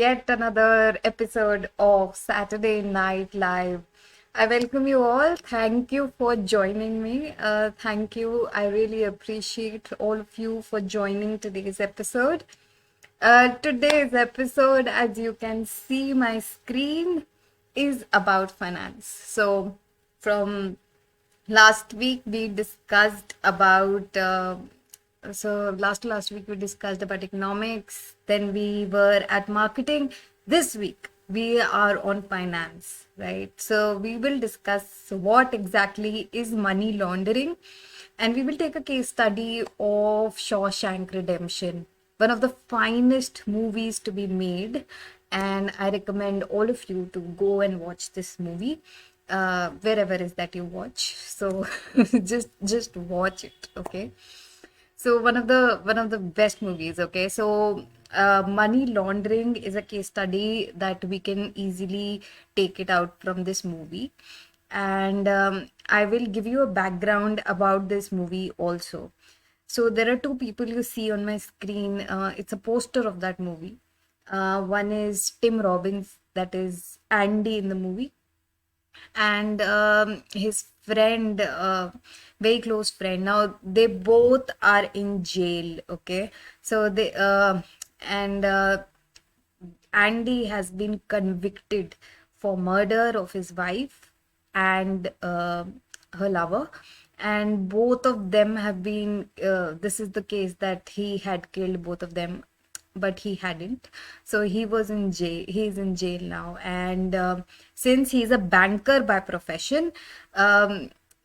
yet another episode of Saturday Night Live. I welcome you all. Thank you for joining me. Thank you. I really appreciate all of you for joining today's episode. Today's episode, as you can see my screen, is about finance. So, from last week we discussed about last week we discussed about economics, then we were at marketing. This week we are on finance, right? So we will discuss what exactly is money laundering, and we will take a case study of Shawshank Redemption, one of the finest movies to be made, and I recommend all of you to go and watch this movie wherever is that you watch. So just watch it, okay? So one of the best movies, okay? So money laundering is a case study that we can easily take it out from this movie, and I will give you a background about this movie also. So there are two people you see on my screen. It's a poster of that movie. One is Tim Robbins, that is Andy in the movie, and his friend, very close friend. Now they both are in jail. Okay, so they and Andy has been convicted for murder of his wife and her lover, and both of them have been. This is the case that he had killed both of them, but he hadn't. So he was in jail. He's in jail now, and since he's a banker by profession,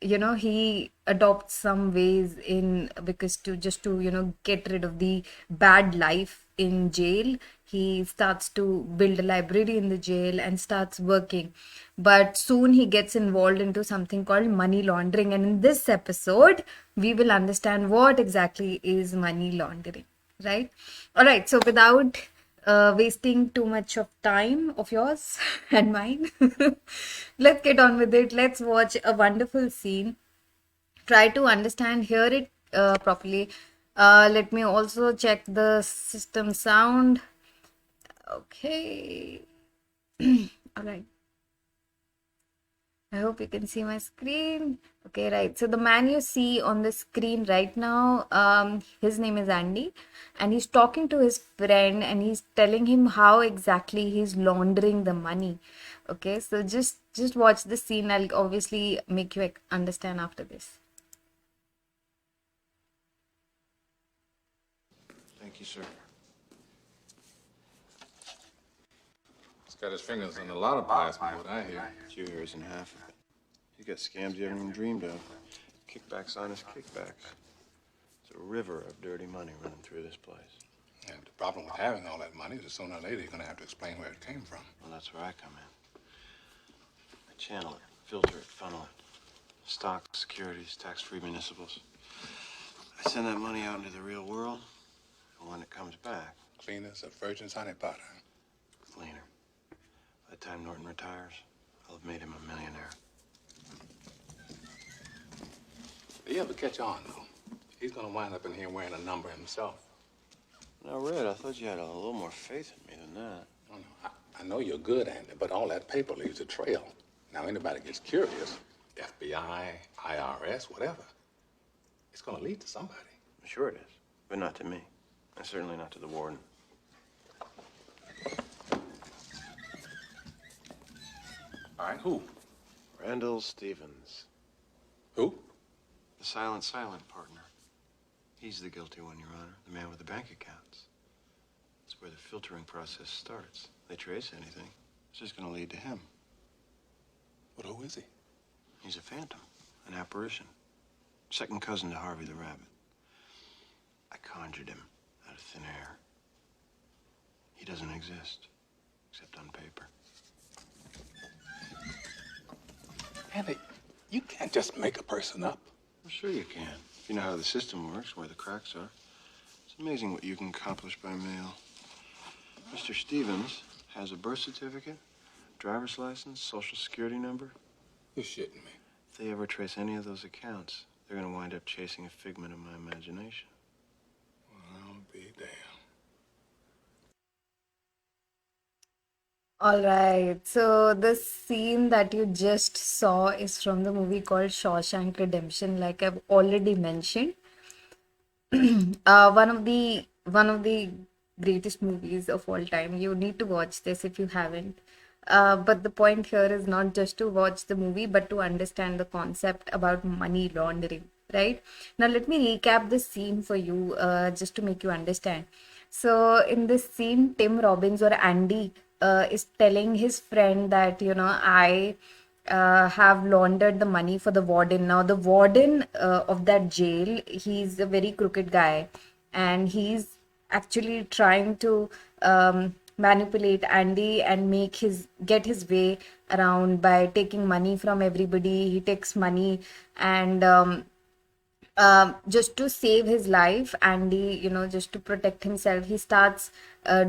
he adopts some ways in, because to just to get rid of the bad life in jail, he starts to build a library in the jail and starts working. But soon he gets involved into something called money laundering, and in this episode we will understand what exactly is money laundering, right? All right, so without wasting too much of time of yours and mine, let's get on with it. Let's watch a wonderful scene, try to understand, hear it properly. Let me also check the system sound. Okay. All right. I hope you can see my screen. Okay, right. So the man you see on the screen right now, his name is Andy, and he's talking to his friend, and he's telling him how exactly he's laundering the money. Okay, so just watch the scene. I'll obviously make you understand after this. Thank you, sir. He's got his fingers in a lot of pies, from what I hear. Two years and half of it. You got scams you haven't even dreamed of. Kickbacks on his kickbacks. It's a river of dirty money running through this place. And the problem with having all that money is that sooner or later you're going to have to explain where it came from. Well, that's where I come in. I channel it, filter it, funnel it. Stocks, securities, tax-free municipals. I send that money out into the real world, and when it comes back... Clean as a virgin's honey pot. Cleaner. By the time Norton retires, I'll have made him a millionaire. Do you ever catch on, though? He's going to wind up in here wearing a number himself. Now, Red, I thought you had a little more faith in me than that. Oh, no. I know you're good, Andy, but all that paper leaves a trail. Now, anybody gets curious, FBI, IRS, whatever, it's going to lead to somebody. Sure it is, but not to me. And certainly not to the warden. All right, who? Randall Stevens. Who? The silent partner. He's the guilty one, Your Honor. The man with the bank accounts. That's where the filtering process starts. They trace anything, it's just going to lead to him. But who is he? He's a phantom, an apparition. Second cousin to Harvey the Rabbit. I conjured him out of thin air. He doesn't exist, except on paper. Andy, you can't just make a person up. Well, sure you can. If you know how the system works, where the cracks are. It's amazing what you can accomplish by mail. Mr. Stevens has a birth certificate, driver's license, social security number. You're shitting me. If they ever trace any of those accounts, they're going to wind up chasing a figment of my imagination. Well, I'll be damned. All right. So the scene that you just saw is from the movie called Shawshank Redemption, like I've already mentioned. One of the greatest movies of all time. You need to watch this if you haven't. But the point here is not just to watch the movie, but to understand the concept about money laundering, right? Now, let me recap the scene for you, just to make you understand. So, in this scene, Tim Robbins or Andy is telling his friend that, I have laundered the money for the warden. Now, the warden of that jail, he's a very crooked guy, and he's actually trying to manipulate Andy and get his way around by taking money from everybody. He takes money and just to save his life, Andy, just to protect himself, he starts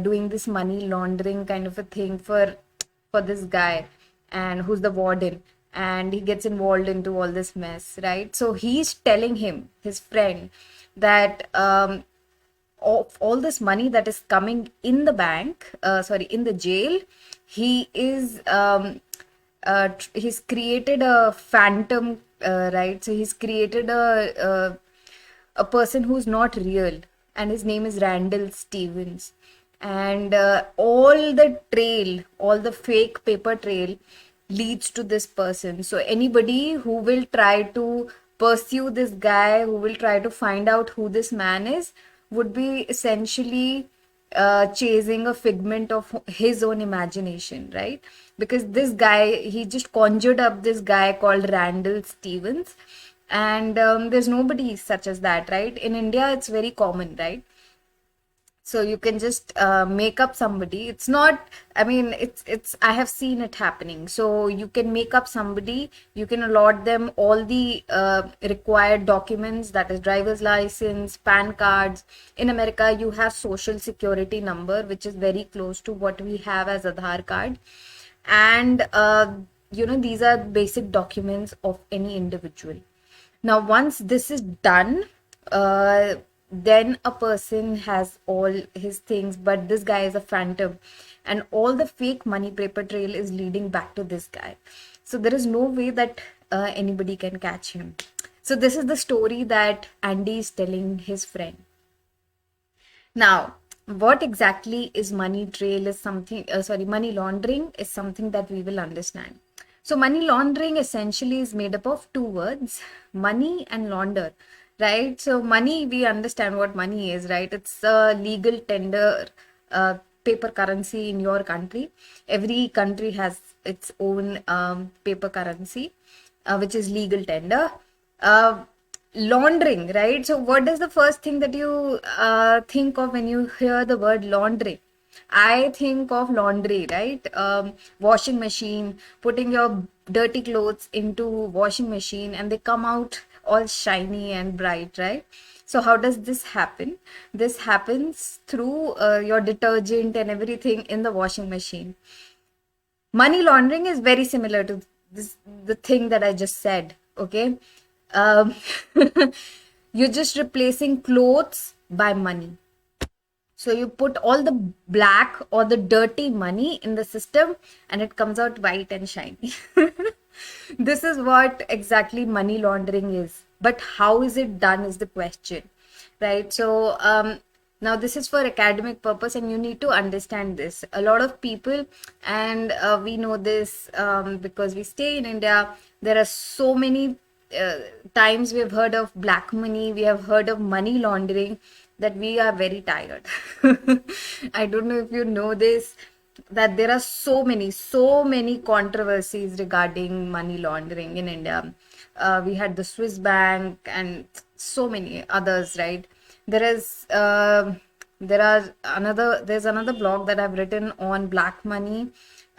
doing this money laundering kind of a thing for this guy, and who's the warden, and he gets involved into all this mess, right? So he's telling him, his friend, that of all this money that is coming in the bank, sorry, in the jail, he's created a phantom, right? So he's created a person who's not real, and his name is Randall Stevens. And all the fake paper trail leads to this person. So anybody who will try to pursue this guy, who will try to find out who this man is, would be essentially chasing a figment of his own imagination, right? Because this guy, he just conjured up this guy called Randall Stevens, and there's nobody such as that, right? In India, it's very common, right? So you can just make up somebody. It's not, I mean, it's I have seen it happening. So you can make up somebody, you can allot them all the required documents, that is driver's license, PAN cards. In America, you have social security number, which is very close to what we have as Aadhaar card. And these are basic documents of any individual. Now, once this is done, then a person has all his things, but this guy is a phantom, and all the fake money paper trail is leading back to this guy. So there is no way that anybody can catch him. So this is the story that Andy is telling his friend. Now, what exactly is money trail is something, money laundering is something that we will understand. So, money laundering essentially is made up of two words, money and launder, right? So, money, we understand what money is, right? It's a legal tender paper currency in your country. Every country has its own paper currency, which is legal tender. Uh, Laundering, right? So what is the first thing that you think of when you hear the word laundering? I think of laundry, right? Washing machine, putting your dirty clothes into washing machine, and they come out all shiny and bright, right? So how does this happen? This happens through your detergent and everything in the washing machine. Money laundering is very similar to the thing that I just said. Okay, um, you're just replacing clothes by money. So you put all the black or the dirty money in the system, and it comes out white and shiny. This is what exactly money laundering is. But how is it done is the question, right? So now this is for academic purpose, and you need to understand this. A lot of people, and we know this because we stay in India, there are so many times we have heard of black money, we have heard of money laundering, that we are very tired. I don't know if you know this, that there are so many controversies regarding money laundering in India. We had the Swiss bank and so many others, right? There's another blog that I've written on black money.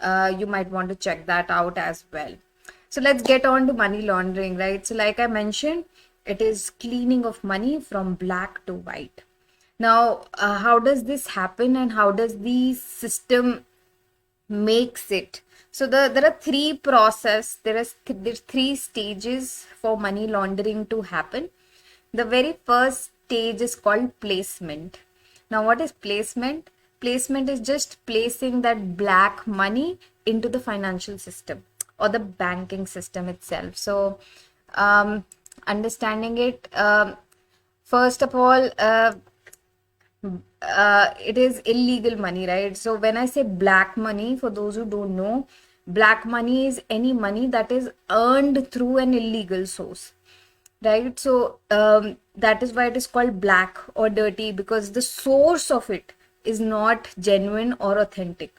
You might want to check that out as well. So let's get on to money laundering, right? So like I mentioned, it is cleaning of money from black to white. Now, how does this happen, and how does the system makes it? So there are there's three stages for money laundering to happen. The very first stage is called placement. Now, what is placement? Placement is just placing that black money into the financial system or the banking system itself. So, understanding it, first of all, it is illegal money, right? So when I say black money, for those who don't know, black money is any money that is earned through an illegal source, right? So that is why it is called black or dirty, because the source of it is not genuine or authentic,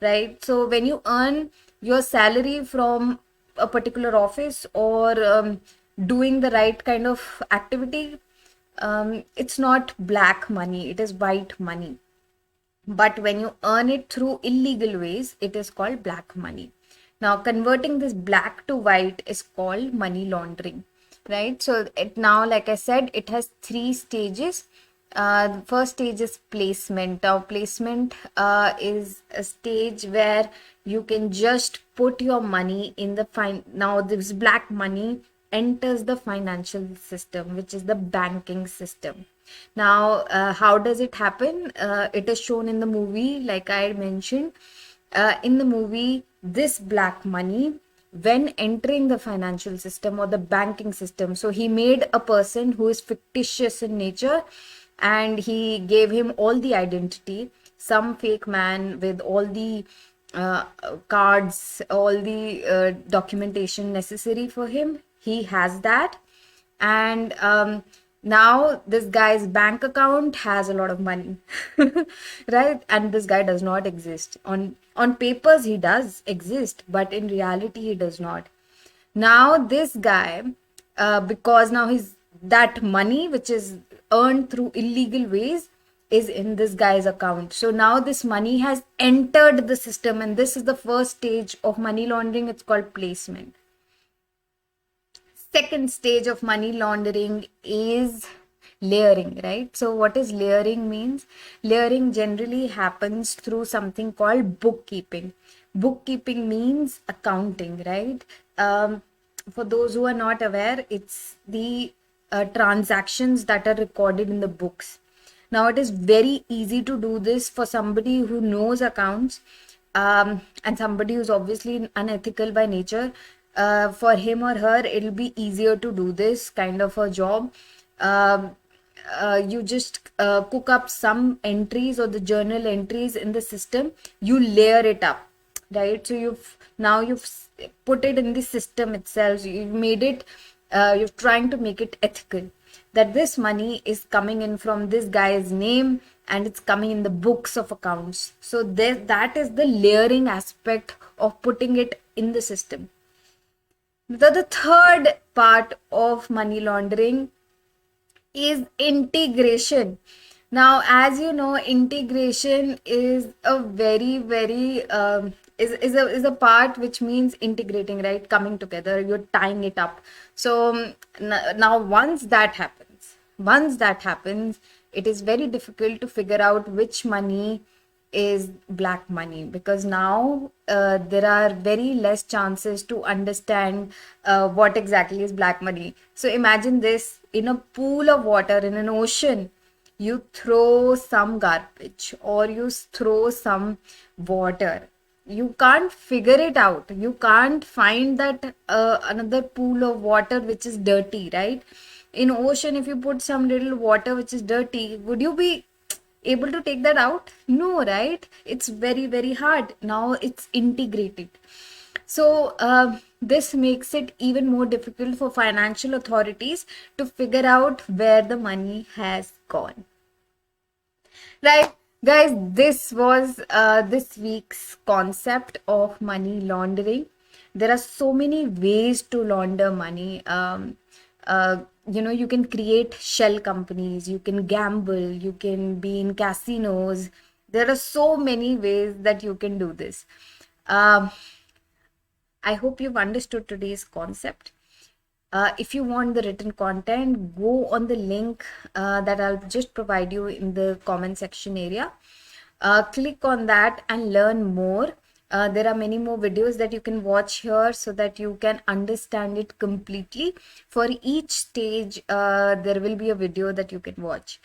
right? So when you earn your salary from a particular office or doing the right kind of activity, it's not black money, it is white money. But when you earn it through illegal ways, it is called black money. Now, converting this black to white is called money laundering, right? So, it now, like I said, it has 3 stages. The first stage is placement. Now, placement is a stage where you can just put your money in the now this black money enters the financial system, which is the banking system. Now, how does it happen? It is shown in the movie, like I mentioned. In the movie, this black money, when entering the financial system or the banking system, so he made a person who is fictitious in nature and he gave him all the identity, some fake man with all the cards, all the documentation necessary for him. He has that. And now this guy's bank account has a lot of money, right? And this guy does not exist. On papers, he does exist, but in reality, he does not. Now this guy, because now his that money which is earned through illegal ways is in this guy's account. So now this money has entered the system, and this is the first stage of money laundering. It's called placement. Second stage of money laundering is layering, right? So what is layering means? Layering generally happens through something called bookkeeping. Bookkeeping means accounting, right? For those who are not aware, it's the transactions that are recorded in the books. Now, it is very easy to do this for somebody who knows accounts, and somebody who's obviously unethical by nature. For him or her, it'll be easier to do this kind of a job. You just cook up some entries or the journal entries in the system, you layer it up, right? So you've put it in the system itself. So you've made it, you're trying to make it ethical, that this money is coming in from this guy's name and it's coming in the books of accounts. So that is the layering aspect of putting it in the system. The third part of money laundering is integration. Now, as you know, integration is a very is a part which means integrating, right? Coming together, you're tying it up. So now once that happens, it is very difficult to figure out which money is black money, because now there are very less chances to understand what exactly is black money. So imagine this: in a pool of water, in an ocean, you throw some garbage or you throw some water, you can't figure it out. You can't find that another pool of water which is dirty, right? In ocean, if you put some little water which is dirty, would you be able to take that out? No, right? It's very hard. Now it's integrated. So this makes it even more difficult for financial authorities to figure out where the money has gone. Right, guys, this was this week's concept of money laundering. There are so many ways to launder money. You can create shell companies, you can gamble, you can be in casinos. There are so many ways that you can do this. I hope you've understood today's concept. If you want the written content, go on the link that I'll just provide you in the comment section area. Click on that and learn more. There are many more videos that you can watch here so that you can understand it completely. For each stage, there will be a video that you can watch.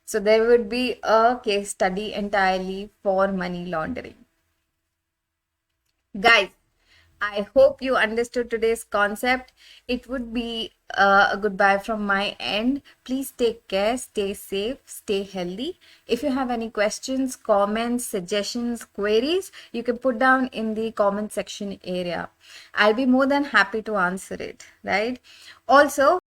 So there would be a case study entirely for money laundering. Guys, I hope you understood today's concept. It would be a goodbye from my end. Please take care, stay safe, stay healthy. If you have any questions, comments, suggestions, queries, you can put down in the comment section area. I'll be more than happy to answer it, right? Also,